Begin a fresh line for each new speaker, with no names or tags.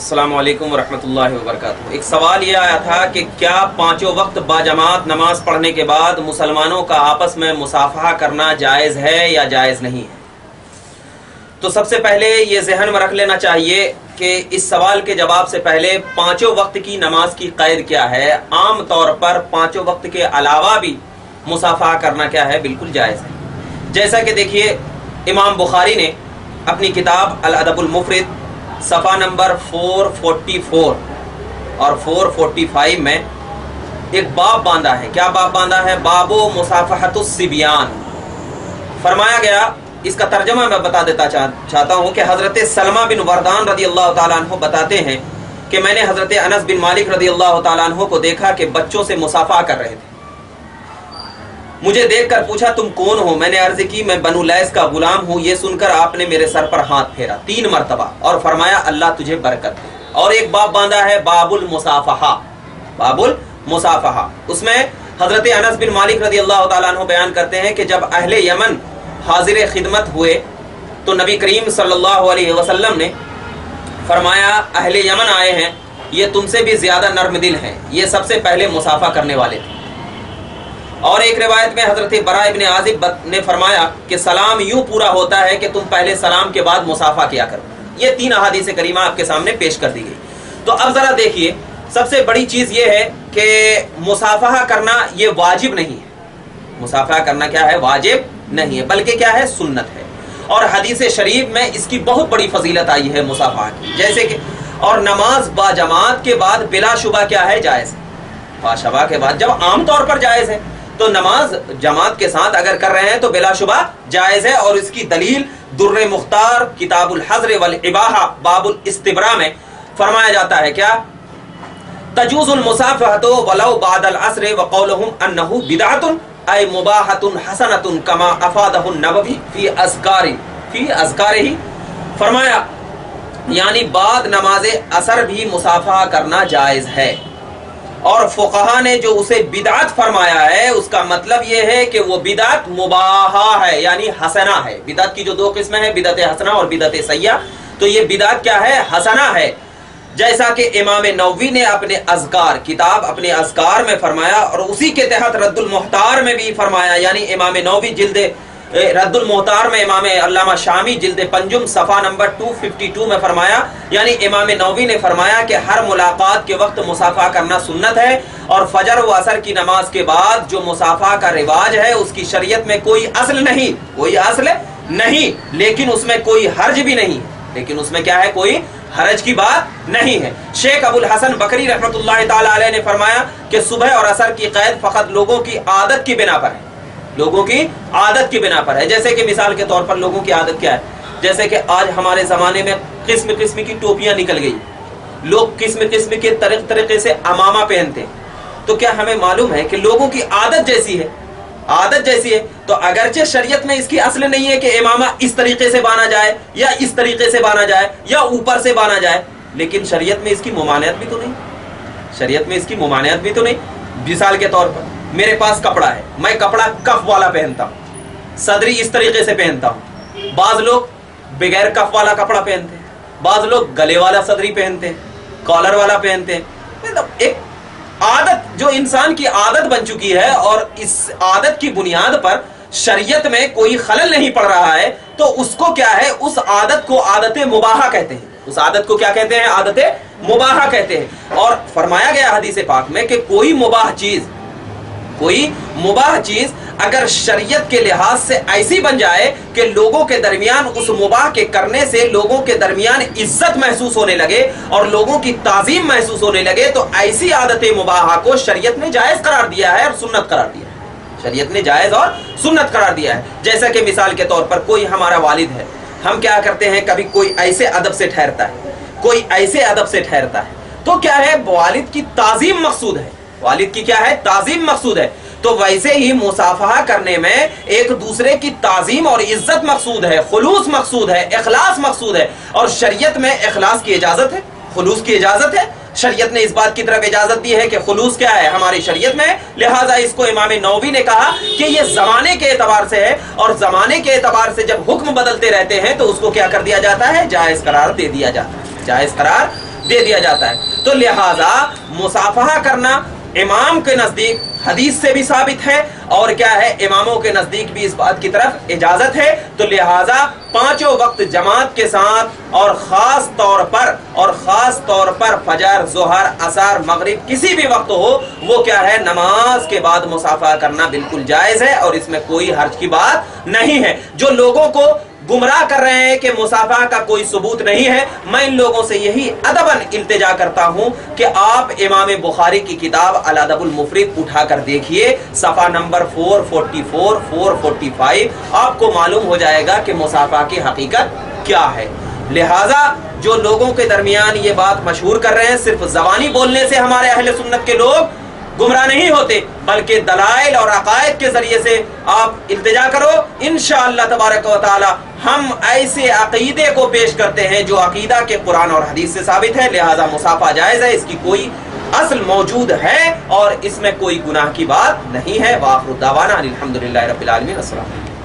अस्सलाम वालेकुम वरहमतुल्लाहि वबरकातुहू। एक सवाल ये आया था कि क्या पांचों वक्त बाजमात नमाज पढ़ने के बाद मुसलमानों का आपस में मुसाफहा करना जायज़ है या जायज़ नहीं है। तो सबसे पहले ये जहन में रख लेना चाहिए कि इस सवाल के जवाब से पहले पांचों वक्त की नमाज की क़ैद क्या है। आम तौर पर पांचों वक्त के अलावा भी मुसाफहा करना क्या है, बिल्कुल जायज़ है। जैसा कि देखिए, इमाम बुखारी ने अपनी किताब अल अदबुल मुफरद सफ़ा नंबर 444 और 445 में एक बाब बांधा है। क्या बाब बांधा है? बाबो मुसाफहतुस सिबियान। फरमाया गया, इसका तर्जमा मैं बता देता चाहता हूँ कि हज़रत सलमा बिन वरदान रदी अल्लाह ताला अन्हु बताते हैं कि मैंने हज़रत अनस बिन मालिक रदी अल्लाह ताला अन्हु को देखा कि बच्चों से मुसाफा कर रहे थे। मुझे देखकर पूछा, तुम कौन हो? मैंने अर्ज की, मैं बनु लैस का गुलाम हूँ। ये सुनकर आपने मेरे सर पर हाथ फेरा 3 मरतबा और फरमाया, अल्लाह तुझे बरकत दे। और एक बाब बांधा है बाबुल मुसाफहा, बाबुल मुसाफहा। उसमें हजरत अनस बिन मालिक रदी अल्लाह ताला अन्हु बयान करते हैं कि जब अहले यमन हाजिर खिदमत हुए तो नबी करीम सल्लल्लाहु अलैहि वसल्लम ने फरमाया, अहले यमन आए हैं, ये तुमसे भी ज्यादा नर्म दिल हैं, ये सबसे पहले मुसाफा करने वाले थे। और एक रिवायत में हजरत बरा इब्न आजिब ने फरमाया कि सलाम यूं पूरा होता है कि तुम पहले सलाम के बाद मुसाफा किया करो। ये 3 अहादीस करीमा आपके सामने पेश कर दी गई। तो अब जरा देखिए, सबसे बड़ी चीज ये है कि मुसाफा करना ये वाजिब नहीं है। मुसाफा करना क्या है? वाजिब नहीं है, बल्कि क्या है? सुन्नत है। और हदीस शरीफ में इसकी बहुत बड़ी फजीलत आई है मुसाफा की। जैसे कि और नमाज बाजमात के बाद बिलाशुबा क्या है? जायज़। बाशबा के बाद जब आम तौर पर जायज़ है, तो नमाज जमात के साथ अगर कर रहे हैं तो बिलाशुबा जायज़ है। और इसकी दलील दुर्र मुख्तार किताबुल हज़्र वल इबाहा बाबुल इस्तिब्रा में फरमाया जाता है, क्या? तजूजुल मुसाफहतु वलौ बादल अस्र व कौलुहुम अन्नहु बिदअतुन अय मुबाहतुन हसनतुन कमा अफादहु नबवी फी अज़कारिही। फरमाया, यानी बाद नमाज असर भी मुसाफहा करना जायज़ है। और फुक़हा ने जो उसे बिदअत फरमाया है, उसका मतलब यह है कि वो बिदअत मुबाहा है, यानी हसना है। बिदअत की जो 2 किस्में हैं, बिदअत हसना और बिदअत सय्या, तो ये बिदअत क्या है? हसना है। जैसा कि इमाम नववी ने अपने अज़कार किताब अपने अज़कार में फरमाया, और उसी के तहत रद्दुल मुख्तार में भी फरमाया। यानी इमाम नववी जिल्द रद्दुल मुख्तार में इमाम अल्लामा शामी जिल्द पंजुम सफ़ा नंबर 252 में फरमाया, यानी इमाम नववी ने फरमाया कि हर मुलाकात के वक्त मुसाफा करना सुन्नत है। और फजर व असर की नमाज के बाद जो मुसाफा का रिवाज है, उसकी शरीयत में कोई असल नहीं, कोई असल नहीं, लेकिन उसमें कोई हर्ज भी नहीं, लेकिन उसमें क्या है? कोई हरज की बात नहीं है। शेख अबुल हसन बकरी रहमतुल्लाह ताला अलैह ने फरमाया कि सुबह और असर की क़ैद फ़कत लोगों की आदत की बिना पर है, लोगों की आदत की बिना पर है। जैसे कि मिसाल के तौर पर लोगों की आदत क्या है? जैसे कि आज हमारे ज़माने में किस्म किस्म की टोपियाँ निकल गई, लोग किस्म किस्म के तरीके से अमामा पहनते हैं। तो क्या हमें मालूम है कि लोगों की आदत जैसी है, आदत जैसी है, तो अगरचे शरीयत में इसकी असल नहीं है कि इमामा इस तरीके से बांधा जाए या इस तरीके से बांधा जाए या ऊपर से बांधा जाए, लेकिन शरीयत में इसकी मुमानियत भी तो नहीं, शरीयत में इसकी मुमानियत भी तो नहीं। मिसाल के तौर पर मेरे पास कपड़ा है, मैं कपड़ा कफ वाला पहनता हूँ, सदरी इस तरीके से पहनता हूँ। बाज लोग बगैर कफ वाला कपड़ा पहनते हैं, बाज लोग गले वाला सदरी पहनते हैं, कॉलर वाला पहनते हैं। मतलब एक आदत जो इंसान की आदत बन चुकी है, और इस आदत की बुनियाद पर शरीयत में कोई खलल नहीं पड़ रहा है, तो उसको क्या है? उस आदत को आदत मुबाहा कहते हैं। उस आदत को क्या कहते हैं? आदत मुबाहा कहते हैं। और फरमाया गया हदीस पाक में कि कोई मुबाह चीज अगर शरीयत के लिहाज से ऐसी बन जाए कि लोगों के दरमियान उस मुबाह के करने से लोगों के दरमियान इज्जत महसूस होने लगे और लोगों की ताजीम महसूस होने लगे, तो ऐसी आदत मुबाहा को शरीयत ने जायज करार दिया है और सुन्नत करार दिया है। शरीयत ने जायज और सुन्नत करार दिया है। जैसा कि मिसाल के तौर पर कोई हमारा वालिद है, हम क्या करते हैं? कभी कोई ऐसे अदब से ठहरता है, कोई ऐसे अदब से ठहरता है, तो क्या है? वालिद की ताजीम मकसूद है, वालिद की क्या है? ताजीम मकसूद है। तो वैसे ही मुसाफहा करने में एक दूसरे की ताजीम और इज्जत मकसूद है, खुलूस मकसूद है, इखलास मकसूद है। और शरीयत में इखलास की इजाजत है, खुलूस की इजाजत है। शरीयत ने इस बात की तरफ इजाजत दी है कि खुलूस क्या है? हमारी शरीयत में। लिहाजा इसको इमाम नववी ने कहा कि ये जमाने के एतबार से है, और जमाने के एतबार से जब हुक्म बदलते रहते हैं तो उसको क्या कर दिया जाता है? जायज करार दे दिया जाता है, जायज करार دے دیا جاتا ہے. تو لہذا مصافحہ کرنا امام کے نزدیک حدیث سے بھی ثابت ہے اور کیا ہے اماموں کے نزدیک بھی اس بات کی طرف اجازت ہے. تو لہذا پانچوں وقت جماعت کے ساتھ اور خاص طور پر فجر، ظہر، عصر، مغرب کسی بھی وقت ہو وہ کیا ہے نماز کے بعد مصافحہ کرنا بالکل جائز ہے اور اس میں کوئی حرج کی بات نہیں ہے. جو لوگوں کو گمراہ کر رہے ہیں کہ مصافحہ کا کوئی ثبوت نہیں ہے، میں ان لوگوں سے یہی ادباً التجا کرتا ہوں کہ آپ امام بخاری کی کتاب الادب المفرد اٹھا کر دیکھیے، صفحہ نمبر 444 445، آپ کو معلوم ہو جائے گا کہ مصافحہ کی حقیقت کیا ہے. لہذا جو لوگوں کے درمیان یہ بات مشہور کر رہے ہیں صرف زبانی بولنے سے ہمارے اہل سنت کے لوگ گمراہ نہیں ہوتے، بلکہ دلائل اور عقائد کے ذریعے سے آپ التجا کرو. انشاءاللہ تبارک و تعالی ہم ایسے عقیدے کو پیش کرتے ہیں جو عقیدہ کے قرآن اور حدیث سے ثابت ہے. لہذا مصافحہ جائز ہے، اس کی کوئی اصل موجود ہے اور اس میں کوئی گناہ کی بات نہیں ہے. وآخر دعوانا الحمدللہ رب العالمین. السلام علیکم.